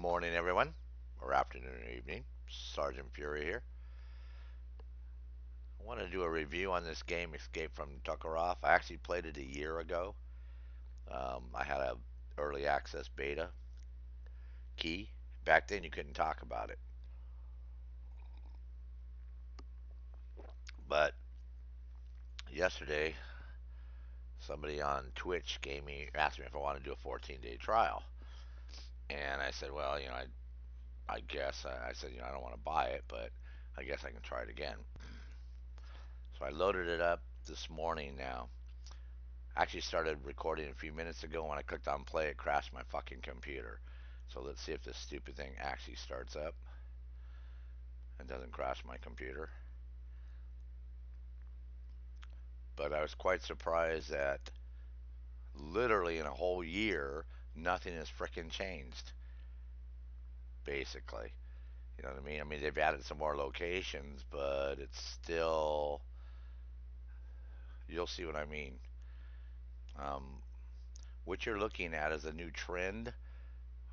Morning, everyone, or afternoon or evening. Sergeant Fury here. I want to do a review on this game, Escape from Tarkov. I actually played it a year ago. I had a early access beta key. Back then, you couldn't talk about it, but yesterday, somebody on Twitch asked me if I want to do a 14-day trial, and I said, well, I guess I said, I don't want to buy it, but I guess I can try it again. So I loaded it up this morning now. I actually started recording a few minutes ago. When I clicked on play, it crashed my fucking computer. So let's see if this stupid thing actually starts up and doesn't crash my computer. But I was quite surprised that literally in a whole year, nothing has frickin' changed, basically. You know what I mean? I mean, they've added some more locations, but it's still. You'll see what I mean. Um, what you're looking at is a new trend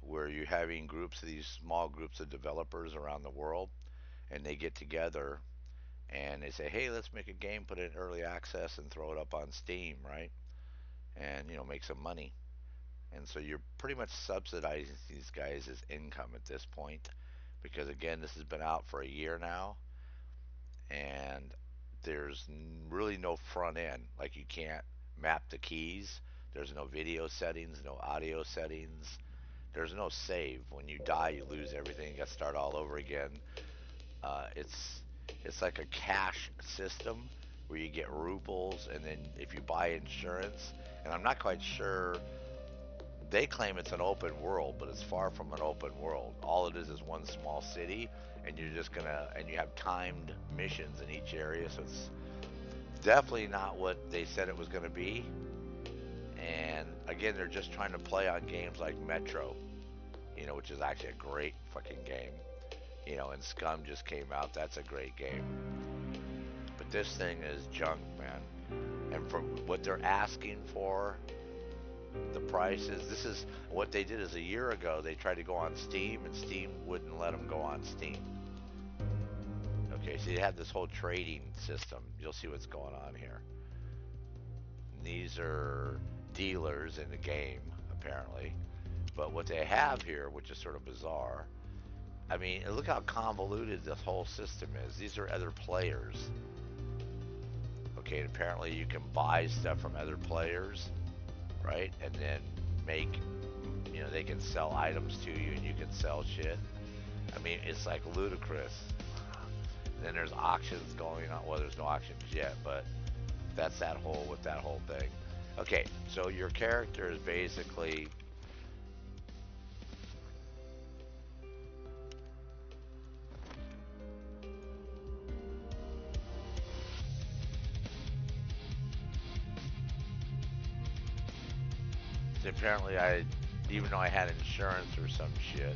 where you're having these small groups of developers around the world, and they get together and they say, "Hey, let's make a game, put it in early access, and throw it up on Steam, right? And make some money." And so you're pretty much subsidizing these guys' income at this point, because again, this has been out for a year now, and there's really no front end. Like you can't map the keys. There's no video settings, no audio settings. There's no save. When you die, you lose everything. You got to start all over again. It's like a cash system where you get rubles, and then if you buy insurance, and I'm not quite sure. They claim it's an open world, but it's far from an open world. All it is one small city, and you have timed missions in each area, so it's definitely not what they said it was gonna be. And again, they're just trying to play on games like Metro, which is actually a great fucking game. And Scum just came out. That's a great game. But this thing is junk, man. And for what they're asking for, the prices. This is what they did. Is a year ago they tried to go on Steam, and Steam wouldn't let them go on Steam. Okay, so you have this whole trading system. You'll see what's going on here. These are dealers in the game, apparently. But what they have here, which is sort of bizarre, I mean, look how convoluted this whole system is. These are other players. Okay, and apparently you can buy stuff from other players, right? And then they can sell items to you, and you can sell shit. I mean, it's like ludicrous. And then there's auctions going on. Well, there's no auctions yet, but that's that whole thing. Okay, so your character is basically apparently even though I had insurance or some shit.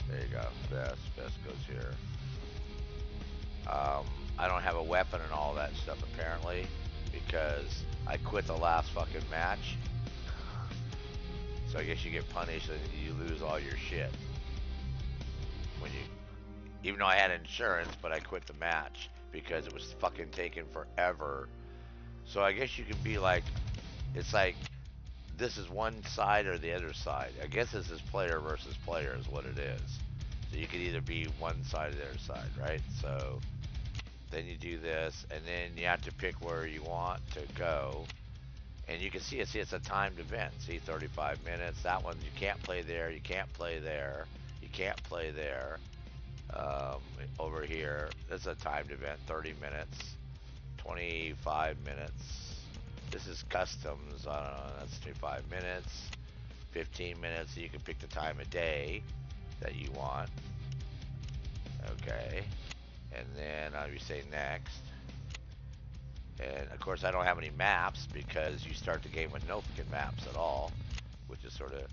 There you go. Best goes here. I don't have a weapon and all that stuff apparently because I quit the last fucking match. So I guess you get punished and you lose all your shit when you, even though I had insurance, but I quit the match because it was fucking taking forever. So I guess you can be like, it's like this is one side or the other side. I guess this is player versus player is what it is. So you could either be one side or the other side, right? So then you do this, and then you have to pick where you want to go. And you can see it's a timed event. See, 35 minutes. That one, you can't play there, you can't play there, you can't play there. Over here, it's a timed event, 30 minutes, 25 minutes. This is customs, I don't know, that's 25 minutes, 15 minutes. So you can pick the time of day that you want. Okay. And then you say next. And of course, I don't have any maps because you start the game with no fucking maps at all, which is sort of.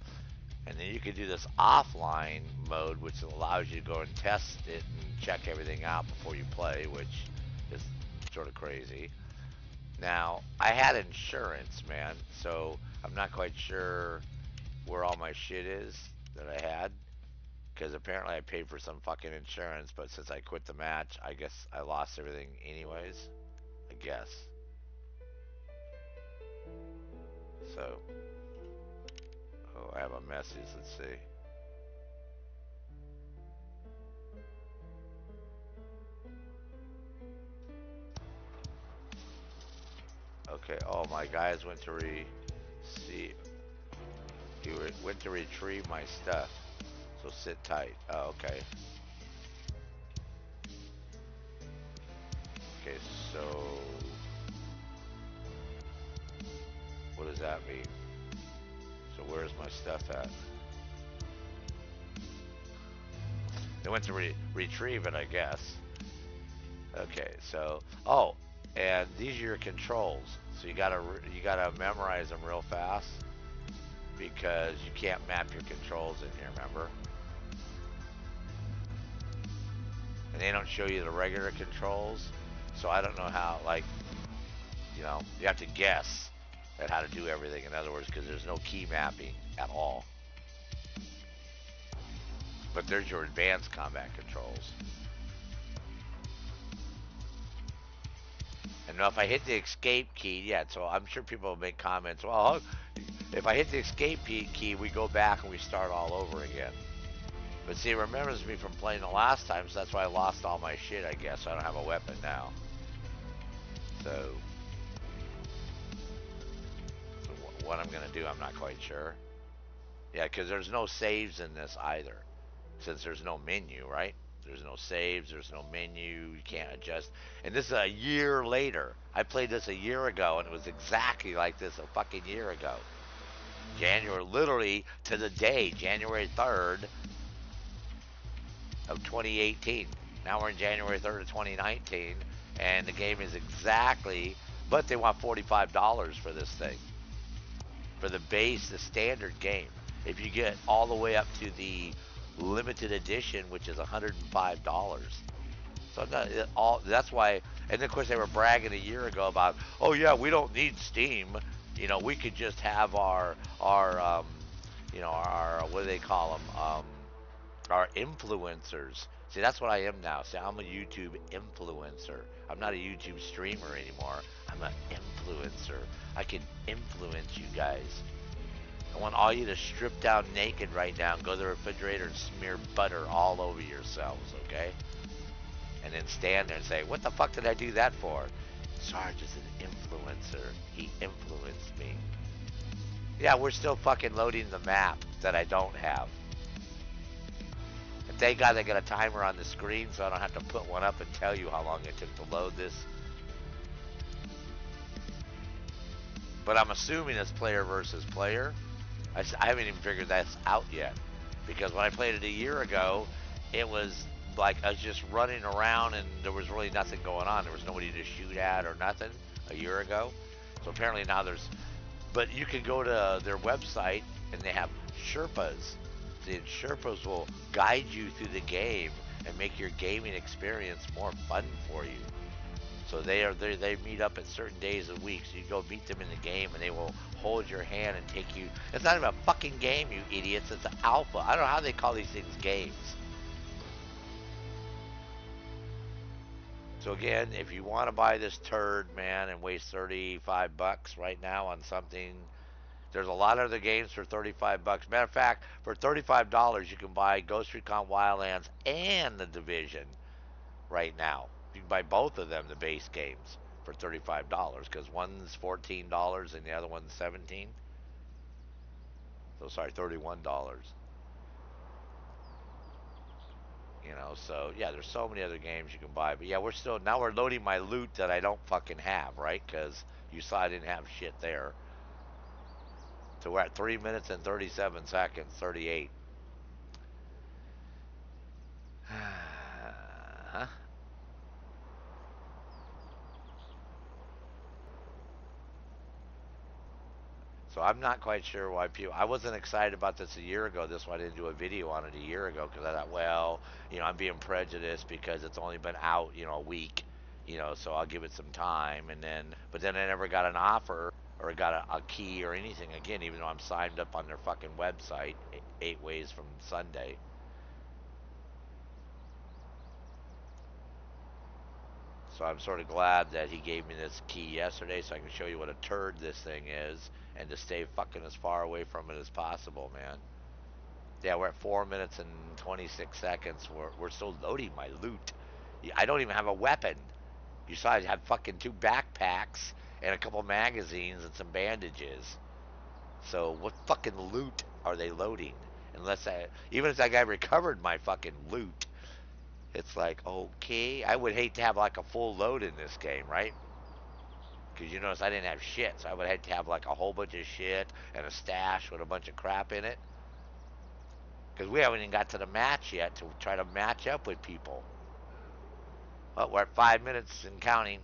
And then you can do this offline mode, which allows you to go and test it and check everything out before you play, which is sort of crazy. Now, I had insurance, man, so I'm not quite sure where all my shit is that I had. Because apparently I paid for some fucking insurance, but since I quit the match, I guess I lost everything anyways. I guess. So, oh, I have a message. Let's see. Okay. Oh, my guys went to see. He went to retrieve my stuff. So sit tight. Oh, okay. Okay. So, what does that mean? So where's my stuff at? They went to retrieve it, I guess. Okay. So, oh, and these are your controls. So you gotta memorize them real fast because you can't map your controls in here. Remember? And they don't show you the regular controls. So I don't know how, like, you have to guess at how to do everything. In other words, because there's no key mapping at all. But there's your advanced combat controls. And now if I hit the escape key, yeah, so I'm sure people will make comments, well, if I hit the escape key, we go back and we start all over again. But see, it remembers me from playing the last time, so that's why I lost all my shit, I guess. I don't have a weapon now. So what I'm going to do, I'm not quite sure. Yeah, because there's no saves in this either, since there's no menu, right? There's no saves, there's no menu, you can't adjust. And this is a year later. I played this a year ago, and it was exactly like this a fucking year ago. January, literally to the day, January 3rd of 2018. Now we're in January 3rd of 2019, and the game is exactly, but they want $45 for this thing. For the base, the standard game. If you get all the way up to the limited edition, which is $105. So that's why, and of course they were bragging a year ago about, oh yeah, we don't need Steam. We could just have our what do they call them? Our influencers. See, that's what I am now. See, I'm a YouTube influencer. I'm not a YouTube streamer anymore. I'm an influencer. I can influence you guys. I want all you to strip down naked right now and go to the refrigerator and smear butter all over yourselves, okay? And then stand there and say, what the fuck did I do that for? Sarge is an influencer. He influenced me. Yeah, we're still fucking loading the map that I don't have. And thank God they got a timer on the screen so I don't have to put one up and tell you how long it took to load this. But I'm assuming it's player versus player. I haven't even figured that out yet. Because when I played it a year ago, it was like I was just running around and there was really nothing going on. There was nobody to shoot at or nothing a year ago. So apparently now there's, but you can go to their website and they have Sherpas. The Sherpas will guide you through the game and make your gaming experience more fun for you. So they meet up at certain days of the week. So you go meet them in the game, and they will hold your hand and take you. It's not even a fucking game, you idiots. It's an alpha. I don't know how they call these things games. So again, if you want to buy this turd, man, and waste $35 right now on something, there's a lot of other games for $35. Matter of fact, for $35, you can buy Ghost Recon Wildlands and The Division right now. You can buy both of them, the base games, for $35 because one's $14 and the other one's 17. So sorry, $31. So yeah, there's so many other games you can buy. But yeah, we're loading my loot that I don't fucking have, right? Because you saw I didn't have shit there. So we're at 3 minutes and 37 seconds, 38. Huh? So I'm not quite sure why people. I wasn't excited about this a year ago. This is why I didn't do a video on it a year ago because I thought, well, I'm being prejudiced because it's only been out, a week, so I'll give it some time. But then I never got an offer or got a key or anything again, even though I'm signed up on their fucking website 8 ways from Sunday. So I'm sort of glad that he gave me this key yesterday so I can show you what a turd this thing is and to stay fucking as far away from it as possible, man. Yeah, we're at 4 minutes and 26 seconds. We're still loading my loot. I don't even have a weapon. You saw I had fucking 2 backpacks and a couple magazines and some bandages. So what fucking loot are they loading? Even if that guy recovered my fucking loot, it's like, okay, I would hate to have like a full load in this game, right? Because you notice I didn't have shit, so I would hate to have like a whole bunch of shit and a stash with a bunch of crap in it. Because we haven't even got to the match yet to try to match up with people. Well, we're at 5 minutes and counting.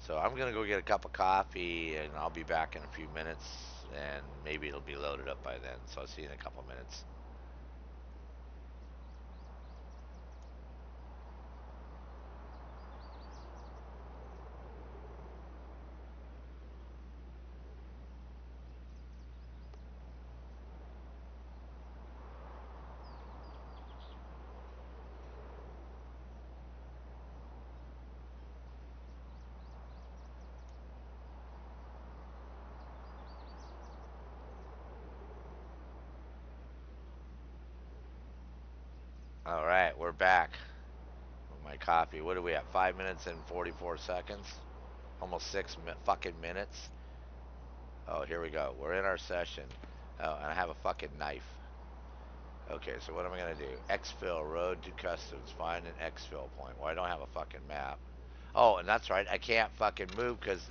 So I'm going to go get a cup of coffee and I'll be back in a few minutes and maybe it'll be loaded up by then. So I'll see you in a couple minutes. All right, we're back with my coffee. What are we at? 5 minutes and 44 seconds? Almost fucking minutes. Oh, here we go. We're in our session. Oh, and I have a fucking knife. Okay, so what am I going to do? Exfil, road to customs. Find an exfil point. Well, I don't have a fucking map. Oh, and that's right. I can't fucking move because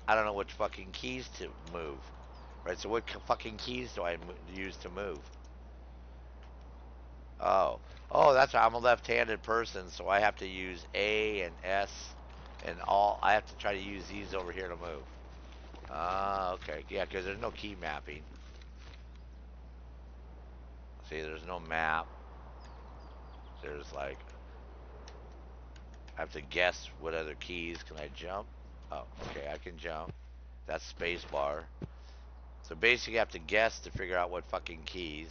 I don't know which fucking keys to move. Right, so what fucking keys do I use to move? Oh. Oh, that's right. I'm a left-handed person, so I have to use A and S and all. I have to try to use these over here to move. Ah, okay. Yeah, because there's no key mapping. See, there's no map. There's like, I have to guess what other keys. Can I jump? Oh, okay, I can jump. That's space bar. So basically, you have to guess to figure out what fucking keys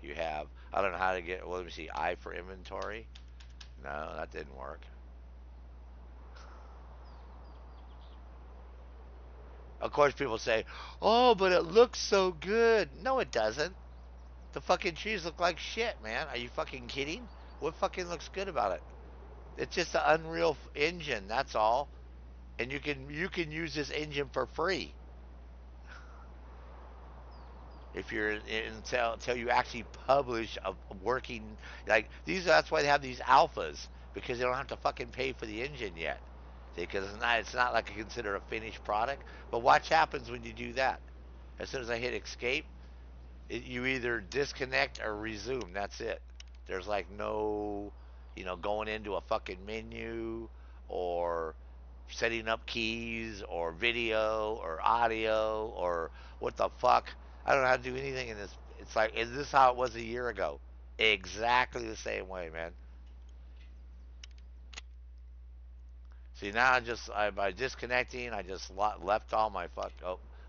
you have. I don't know how to get. Well, let me see. I for inventory. No, that didn't work. Of course, people say, "Oh, but it looks so good." No, it doesn't. The fucking trees look like shit, man. Are you fucking kidding? What fucking looks good about it? It's just an Unreal Engine. That's all. And you can use this engine for free if you're until you actually publish a working like these. That's why they have these alphas because they don't have to fucking pay for the engine yet. Because it's not like I consider a finished product. But watch happens when you do that. As soon as I hit escape, you either disconnect or resume. That's it. There's like no, going into a fucking menu or setting up keys or video or audio or what the fuck. I don't know how to do anything in this. It's like, is this how it was a year ago? Exactly the same way, man. See, now by disconnecting, I just left all my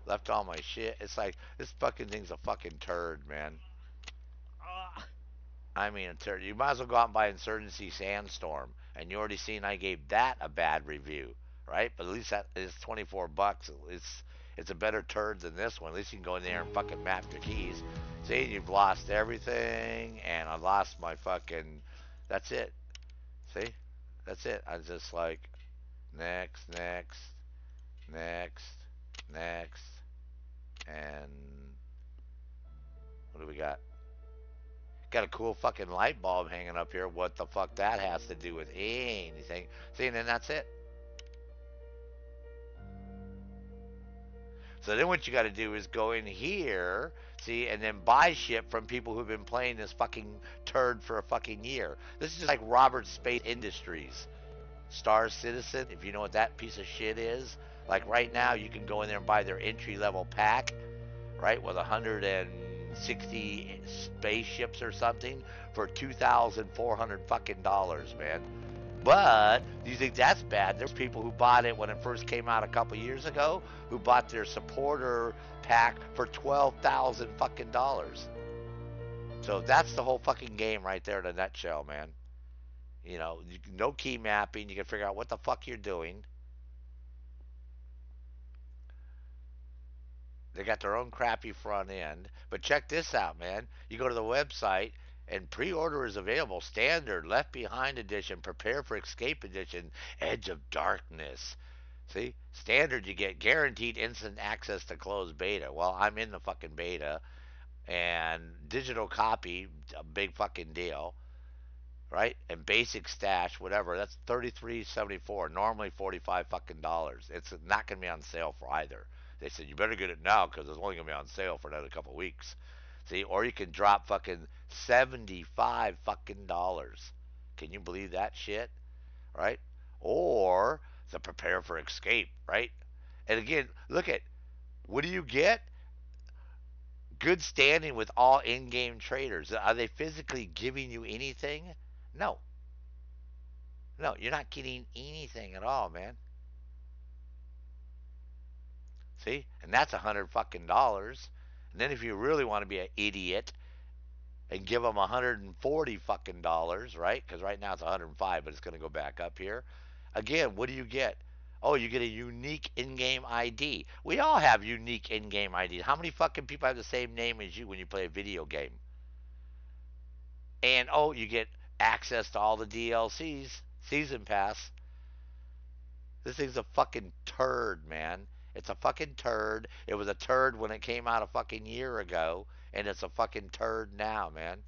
left all my shit. It's like this fucking thing's a fucking turd, man. I mean, you might as well go out and buy Insurgency Sandstorm, and you already seen I gave that a bad review, right? But at least that is $24. It's a better turd than this one. At least you can go in there and fucking map your keys. See, you've lost everything, and I lost my fucking. That's it. See, that's it. I was just like next, next, next, next, and what do we got? Got a cool fucking light bulb hanging up here. What the fuck that has to do with anything? See, and then that's it. So then what you got to do is go in here, see, and then buy shit from people who've been playing this fucking turd for a fucking year. This is just like Robert Space Industries, Star Citizen. If you know what that piece of shit is, like right now you can go in there and buy their entry level pack, right, with 160 spaceships or something for $2,400 fucking dollars, man. But do you think that's bad? There's people who bought it when it first came out a couple years ago who bought their supporter pack for 12,000 fucking dollars. So that's the whole fucking game right there in a nutshell, man. No key mapping. You can figure out what the fuck you're doing. They got their own crappy front end. But check this out, man. You go to the website and pre-order is available. Standard, Left Behind Edition, Prepare for Escape Edition, Edge of Darkness. See? Standard, you get guaranteed instant access to closed beta. Well, I'm in the fucking beta. And digital copy, a big fucking deal. Right? And basic stash, whatever, that's $33.74. Normally $45 fucking dollars. It's not gonna be on sale for either. They said you better get it now because it's only gonna be on sale for another couple of weeks. See, or you can drop fucking $75 fucking dollars. Can you believe that shit? Right? Or the prepare for escape, right? And again, look at what do you get? Good standing with all in-game traders. Are they physically giving you anything? No, no, you're not getting anything at all, man. See, and that's 100 fucking dollars. And then if you really want to be an idiot and give them 140 fucking dollars, right? Because right now it's 105, but it's going to go back up here. Again, what do you get? Oh, you get a unique in-game ID. We all have unique in-game IDs. How many fucking people have the same name as you when you play a video game? And oh, you get access to all the DLCs, season pass. This thing's a fucking turd, man. It's a fucking turd. It was a turd when it came out a fucking year ago, and it's a fucking turd now, man.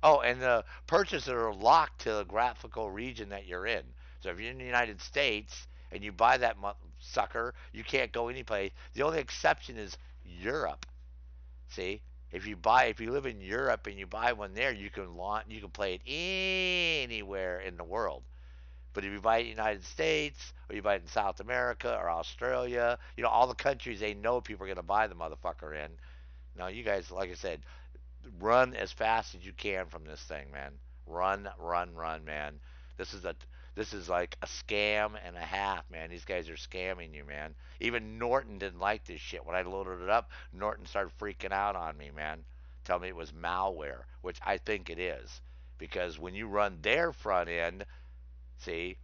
Oh, and the purchases are locked to the graphical region that you're in. So if you're in the United States and you buy that sucker, you can't go anyplace. The only exception is Europe. See, if you live in Europe and you buy one there, you can play it anywhere in the world. But if you buy it in the United States or you buy it in South America or Australia, all the countries they know people are going to buy the motherfucker in. Now, you guys, like I said, run as fast as you can from this thing, man. Run, run, run, man. This is a this is like a scam and a half, man. These guys are scamming you, man. Even Norton didn't like this shit. When I loaded it up, Norton started freaking out on me, man. Tell me it was malware, which I think it is. Because when you run their front end, see,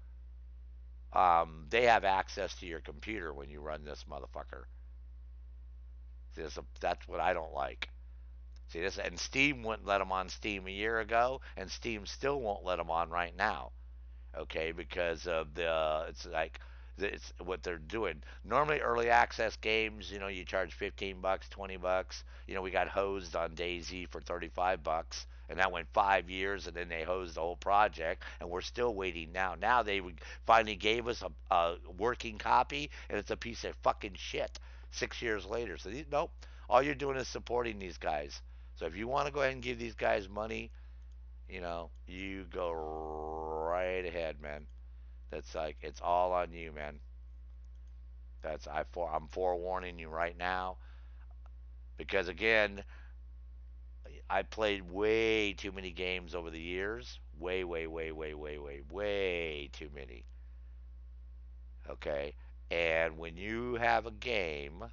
they have access to your computer when you run this motherfucker. See, that's what I don't like. See this, and Steam wouldn't let them on Steam a year ago, and Steam still won't let them on right now. Okay, because of it's like it's what they're doing. Normally, early access games, you charge 15 bucks, 20 bucks. We got hosed on Daisy for 35 bucks, and that went 5 years, and then they hosed the whole project, and we're still waiting now. Now they finally gave us a working copy, and it's a piece of fucking shit. 6 years later, so nope. All you're doing is supporting these guys. So if you want to go ahead and give these guys money, you go right ahead, man. That's like it's all on you, man. I'm forewarning you right now because again, I played way too many games over the years. Way, way, way, way, way, way, way too many. Okay, and when you have a game,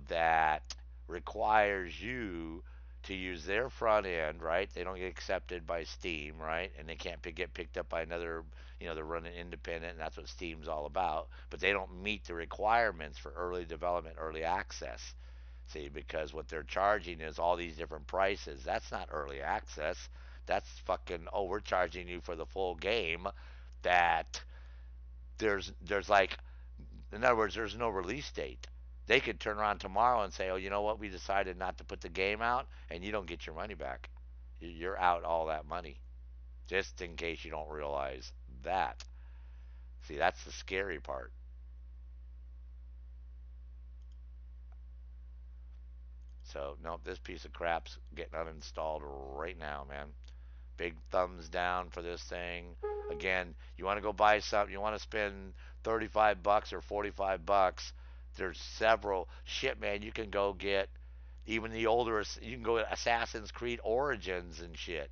that requires you to use their front end, right? They don't get accepted by Steam, right? And they can't get picked up by another, they're running independent, and that's what Steam's all about. But they don't meet the requirements for early development, early access. See, because what they're charging is all these different prices. That's not early access. That's fucking, oh, we're charging you for the full game. That there's like, in other words, there's no release date. They could turn around tomorrow and say, "Oh, you know what? We decided not to put the game out, and you don't get your money back. You're out all that money." Just in case you don't realize that. See, that's the scary part. So, nope, this piece of crap's getting uninstalled right now, man. Big thumbs down for this thing. Again, you want to go buy something, you want to spend 35 bucks or 45 bucks. There's several shit, man. You can go get Even the older, you can go to Assassin's Creed Origins and shit.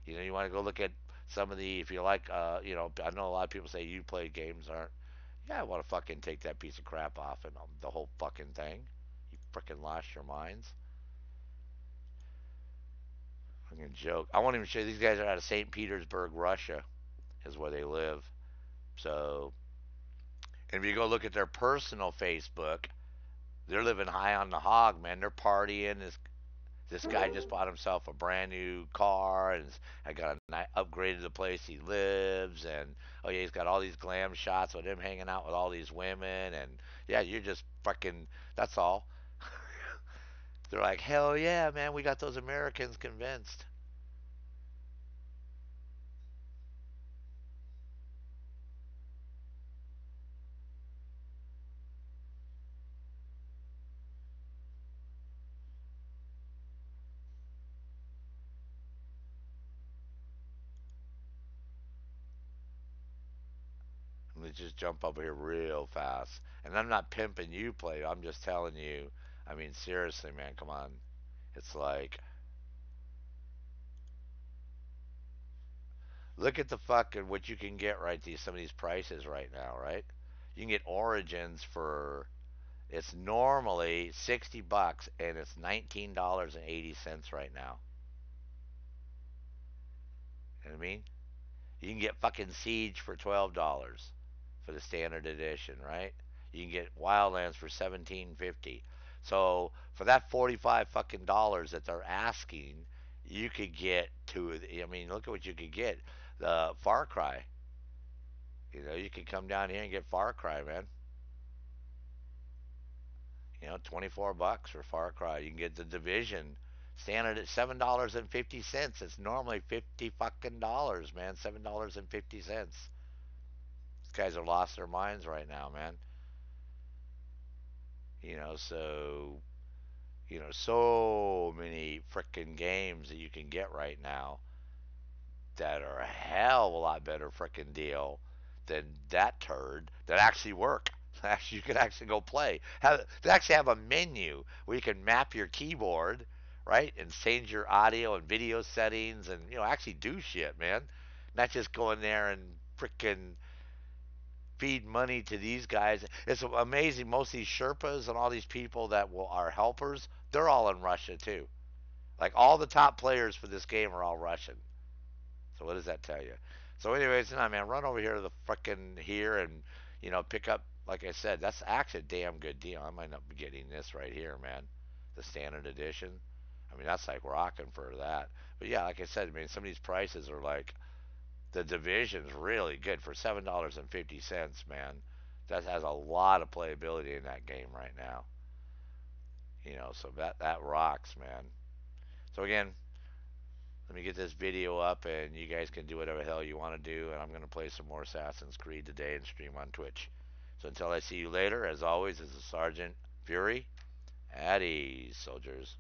You know, you want to go look at some of the, if you like, I know a lot of people say you play games aren't. Yeah, I want to fucking take that piece of crap off and the whole fucking thing. You freaking lost your minds. Fucking joke. I won't even show you. These guys are out of St. Petersburg, Russia, is where they live. So, and if you go look at their personal Facebook, they're living high on the hog, man. They're partying. This guy just bought himself a brand new car and I got upgraded the place he lives and oh yeah, he's got all these glam shots with him hanging out with all these women and yeah, you're just fucking. That's all. They're like, hell yeah, man, we got those Americans convinced. Let me just jump over here real fast. And I'm not pimping you, play. I'm just telling you. I mean, seriously, man, come on. It's like, look at the fucking what you can get right these some of these prices right now, right? You can get Origins for it's normally $60 and it's $19.80 right now. You know what I mean? You can get fucking Siege for $12 for the standard edition, right? You can get Wildlands for 17.50. So for that 45 fucking dollars that they're asking, you could get to. I mean, look at what you could get. The Far Cry. You know, you could come down here and get Far Cry, man. You know, $24 for Far Cry. You can get the Division standard at $7.50. It's normally 50 fucking dollars, man. $7.50. These guys have lost their minds right now, man. You know, so so many frickin' games that you can get right now that are a hell of a lot better frickin' deal than that turd that actually work. Actually, you can actually go play. They actually have a menu where you can map your keyboard, right, and change your audio and video settings, and actually do shit, man. Not just go in there and frickin' feed money to these guys. It's amazing. Most of these Sherpas and all these people that are helpers, they're all in Russia too. Like all the top players for this game are all Russian. So what does that tell you? So anyways, nah, man, run over here to the frickin' here and pick up. Like I said, that's actually a damn good deal. I might not be getting this right here, man. The standard edition. I mean, that's like rocking for that. But yeah, like I said, I mean, some of these prices are like the division's really good for $7.50, man. That has a lot of playability in that game right now. So that rocks, man. So again, let me get this video up, and you guys can do whatever the hell you want to do. And I'm gonna play some more Assassin's Creed today and stream on Twitch. So until I see you later, as always, this is Sergeant Fury. At ease, soldiers.